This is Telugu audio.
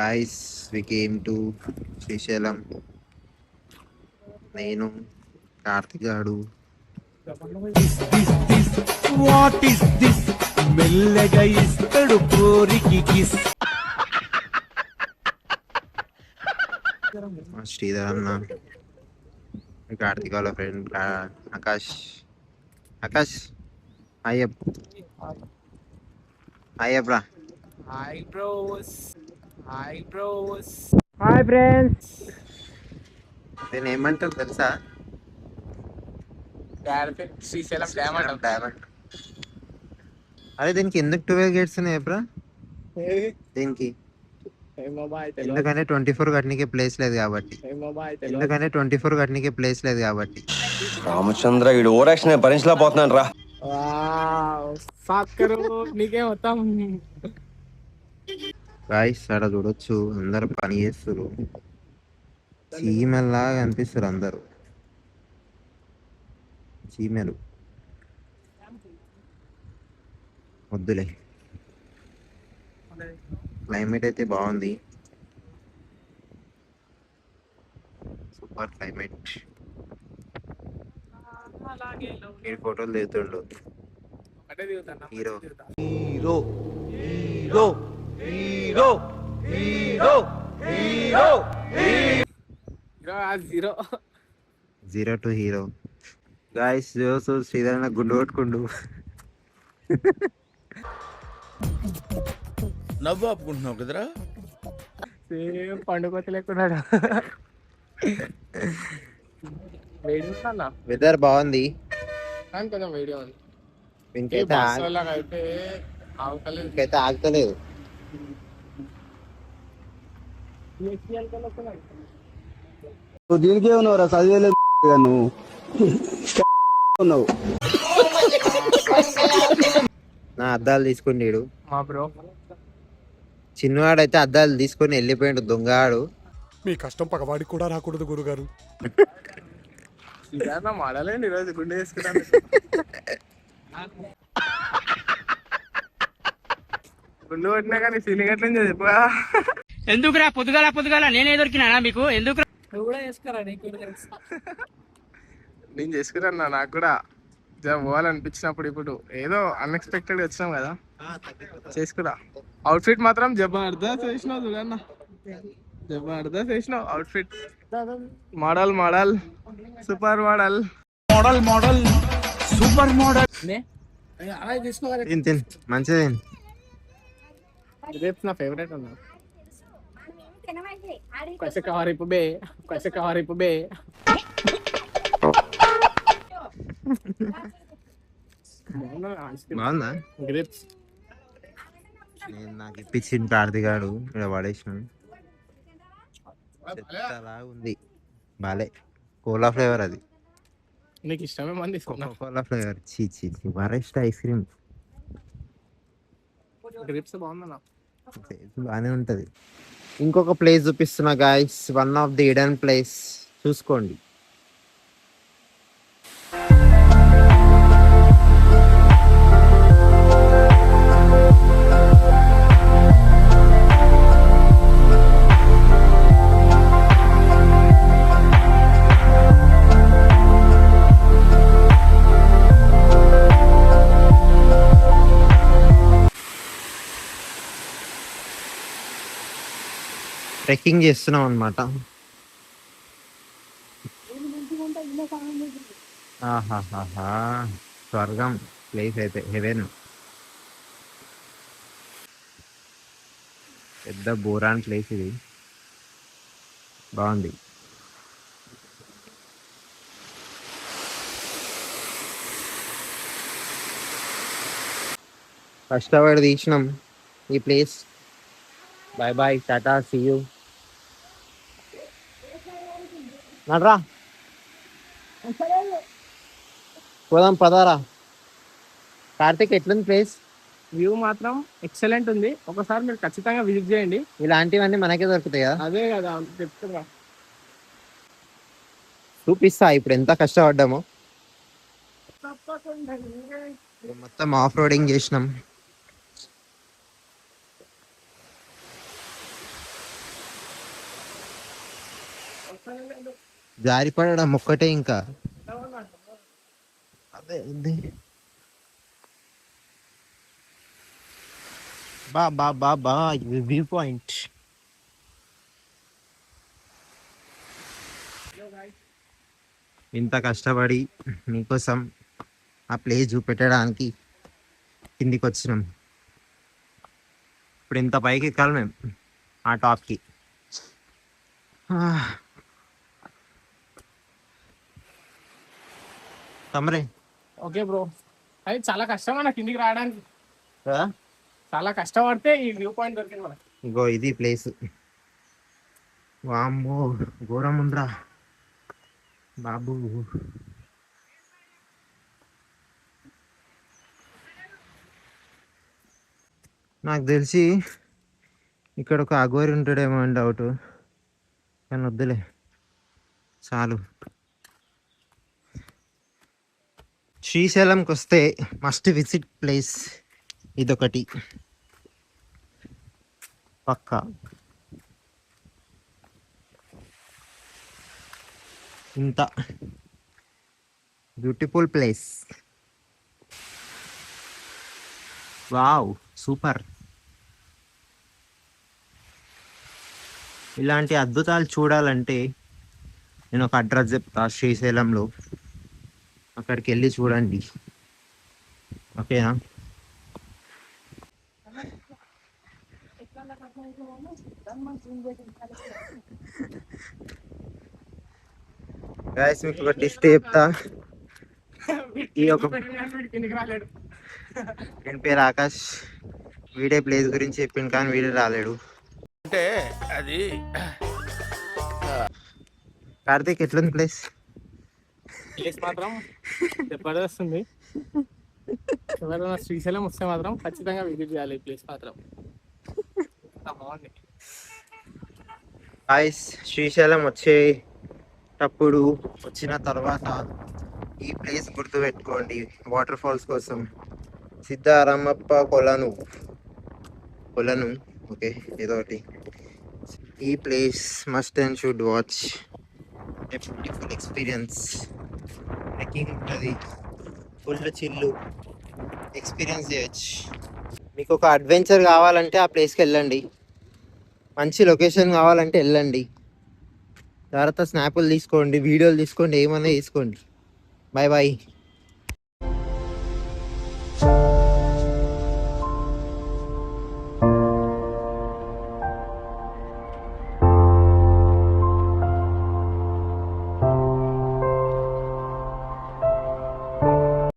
guys, we came to Srisailam. నేను కార్తిక్ గాడు. వాట్ ఇస్ దిస్ మెల్లగా ఇస్తాడు కోరికి కిస్. శ్రీధర్ అన్న, కార్తిక్ వాళ్ళ ఫ్రెండ్ ఆకాష్. ఆకాష్ అయ్యప్ అయ్యప్రా. Hi bros. Hi friends. నేను ఏమంటారు తెలుసా? శ్రీశైలం డ్యామ్. డైమండ్. అరే దీనికి ఎందుకు 12 గేట్స్ ఉన్నాయి బ్రా? దీనికి ఎందుకంటే 24 కట్టనికే ప్లేస్ లేదు కాబట్టి. రామచంద్ర వీడు ఓరాక్షన్ భరించలేకపోతున్నాను రా. నీకే మొత్తం గాయ్స్ ఆడ చూడొచ్చు, అందరు పని చేస్తారు. చీమల్లాగా అనిపిస్తారు అందరు. చీమలు వద్దులే. క్లైమేట్ అయితే బాగుంది, సూపర్ క్లైమేట్. మీరు ఫోటోలు దిగుతుండు hero. Hero hero hero hero hero zero 0 to hero. Guys జోసు శ్రీధరణ గుండు కొట్టుకుండు. నవ్వు ఆపుకుంటున్నావు కదరా. సేమ్ పండుగ లేకున్నాడు. వేడి అన్న, వెదర్ బాగుంది కానీ కొంచెం వేడి ఉంది. ఇంకైతే అయితే ఆవుకలేదు. ఇంకైతే ఆగుతలేదు. దీనికే ఉన్నావురా, చదివేలేదు నువ్వు ఉన్నావు. నా అద్దాలు తీసుకుని మా బ్రో చిన్నవాడైతే అద్దాలు తీసుకొని వెళ్ళిపోయాడు దొంగవాడు. మీ కష్టం పగవాడికి కూడా రాకూడదు గురుగారు. మాడాలండి ఈరోజు గుండె వేసుకున్నాను. గుండు కొట్టినా కానీ ఫీలింగ్ ఎట్లా చెప్పా. ఎందుకురా పొద్దుగాల నేనే దొరికినా మీకు? ఎందుకు నేను చేసుకున్నా, నాకు కూడా పోవాలనిపించినప్పుడు. ఇప్పుడు ఏదో అన్ఎక్స్పెక్టెడ్ వచ్చినాం కదా, చేసుకురా. అవుట్ఫిట్ మాత్రం జబర్దస్త్ చేసినావు చూడన్న, జబర్దస్త్ చేసినావు outfit. Model super model super model. మంచిది. రేపు నా ఫేవరెట్ అన్నా. కసకవారిపు బే బాగుందా? గ్రిప్స్ నేను నాకు ఇప్పించింది కార్తిగాడు, ఇక్కడ పడేసినాను. చెత్తలాగా ఉంది, బాలే. కోలా ఫ్లేవర్ అది. నీకు ఇష్టమే మంది తీసుకున్నా. కోలా ఫ్లేవర్ చీ వరెస్ట్ ఐస్ క్రీమ్. గ్రిప్స్ బాగుందన్నా, బాగానే ఉంటది. ఇంకొక ప్లేస్ చూపిస్తున్నా guys, one of the hidden place, చూసుకోండి. ట్రెక్కింగ్ చేస్తున్నాం అనమాట. స్వర్గం ప్లేస్ అయితే, హెవెన్. పెద్ద బోరాన్ ప్లేస్ ఇది, బాగుంది. కష్టపడి తీసినాం ఈ place. Bye bye, tata, see you. నడ్రా పోదాం పదారా. కార్తిక్ ఎట్లుంది ప్లేస్? వ్యూ మాత్రం ఎక్సలెంట్ ఉంది. ఒకసారి మీరు ఖచ్చితంగా విజిట్ చేయండి. ఇలాంటివన్నీ మనకే దొరుకుతాయి కదా. అదే కదా చెప్తున్నా. చూపిస్తా ఇప్పుడు ఎంత కష్టపడ్డామో. మొత్తం ఆఫ్ రోడింగ్ చేసినాం. జారిపడడం ఒక్కటే ఇంకా. అదే ఇది. బా బా బా బా వ్యూ పాయింట్. ఇంత కష్టపడి మీకోసం ఆ ప్లేస్ చూపెట్టడానికి కిందికి వచ్చినాం. ఇప్పుడు ఇంత పైకి ఎక్కాలి మేము ఆ టాప్కి. తమరే ఓకే బ్రో, అది చాలా కష్టం అన్న కిందికి రావడానికి. చాలా కష్టపడితే ఈ వ్యూ పాయింట్ దొరికింది మనకి. ఇగో ఇది ప్లేస్. వామ్మో ఘోరం ఉందిరా బాబు. నాకు తెలిసి ఇక్కడ ఒక అఘోరి ఉంటాడేమో అని డౌట్, కానీ వద్దులే చాలు. శ్రీశైలంకి వస్తే మస్ట్ విజిట్ ప్లేస్ ఇదొకటి పక్కా. ఇంత బ్యూటిఫుల్ ప్లేస్. Wow super. ఇలాంటి అద్భుతాలు చూడాలంటే నేను ఒక అడ్రస్ చెప్తా శ్రీశైలంలో, అక్కడికి వెళ్ళి చూడండి. ఓకేనా? గైస్ మీకు ఒక లిస్ట్ చెప్తా. ఈ ఒక కిందికి రాలేడు. నేను పేరు ఆకాష్. వీడే ప్లేస్ గురించి చెప్పిండు కానీ వీడే రాలేడు. అంటే అది కార్తీక్ ఎట్లుంది ప్లేస్? ప్లేస్ మాత్రం జబర్దస్త్ ఉంది. ఎవరైనా శ్రీశైలం వస్తే మాత్రం ఖచ్చితంగా విజిట్ చేయాలి ఈ ప్లేస్ మాత్రం. బాగుంది. గాయ్స్ శ్రీశైలం వచ్చేటప్పుడు వచ్చిన తర్వాత ఈ ప్లేస్ గుర్తుపెట్టుకోండి వాటర్ ఫాల్స్ కోసం. సిద్ధారామప్ప కొలను ఓకే ఏదో ఒకటి. ఈ place must and should watch. A beautiful experience. Trekking ఉంటుంది, ఫుల్ చిల్లు ఎక్స్పీరియన్స్ చేయొచ్చు. మీకు ఒక అడ్వెంచర్ కావాలంటే ఆ ప్లేస్కి వెళ్ళండి. మంచి లొకేషన్ కావాలంటే వెళ్ళండి. తర్వాత స్నాపులు తీసుకోండి, వీడియోలు తీసుకోండి, ఏమైనా తీసుకోండి. Bye bye.